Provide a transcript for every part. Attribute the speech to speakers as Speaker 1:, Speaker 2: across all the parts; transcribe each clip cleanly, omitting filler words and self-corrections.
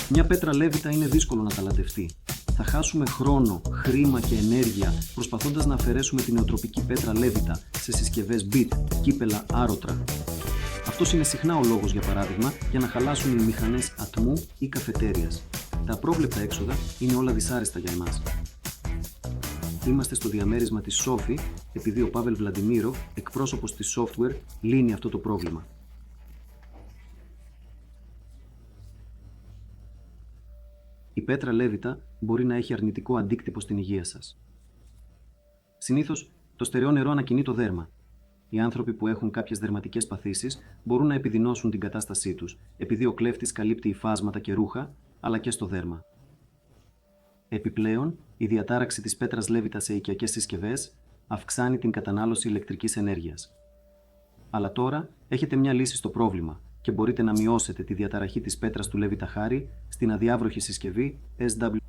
Speaker 1: Μια πέτρα λέβητα είναι δύσκολο να ταλαντευτεί. Θα χάσουμε χρόνο, χρήμα και ενέργεια προσπαθώντας να αφαιρέσουμε την νεοτροπική πέτρα λέβητα σε συσκευές μπιτ, κύπελα, άρωτρα. Αυτός είναι συχνά ο λόγος, για παράδειγμα, για να χαλάσουν οι μηχανές ατμού ή καφετέριας. Τα απρόβλεπτα έξοδα είναι όλα δυσάρεστα για εμάς. Είμαστε στο διαμέρισμα της Σόφη, επειδή ο Πάβελ Βλαντιμίροφ, εκπρόσωπος της software, λύνει αυτό το πρόβλημα. Η πέτρα λέβητα μπορεί να έχει αρνητικό αντίκτυπο στην υγεία σας. Συνήθως, το στερεό νερό ανακοινεί το δέρμα. Οι άνθρωποι που έχουν κάποιες δερματικές παθήσεις μπορούν να επιδεινώσουν την κατάστασή τους, επειδή ο κλέφτης καλύπτει υφάσματα και ρούχα, αλλά και στο δέρμα. Επιπλέον, η διατάραξη της πέτρας λέβητα σε οικιακές συσκευές αυξάνει την κατανάλωση ηλεκτρικής ενέργειας. Αλλά τώρα έχετε μια λύση στο πρόβλημα και μπορείτε να μειώσετε τη διαταραχή της πέτρας του λέβητα χάρη στην αδιάβροχη συσκευή SW1000.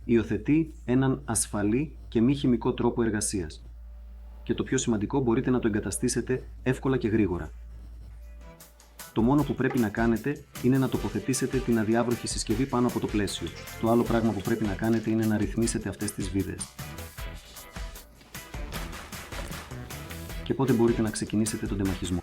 Speaker 1: Υιοθετεί έναν ασφαλή και μη χημικό τρόπο εργασίας. Και το πιο σημαντικό, μπορείτε να το εγκαταστήσετε εύκολα και γρήγορα. Το μόνο που πρέπει να κάνετε είναι να τοποθετήσετε την αδιάβροχη συσκευή πάνω από το πλαίσιο. Το άλλο πράγμα που πρέπει να κάνετε είναι να ρυθμίσετε αυτές τις βίδες. Και πότε μπορείτε να ξεκινήσετε τον τεμαχισμό.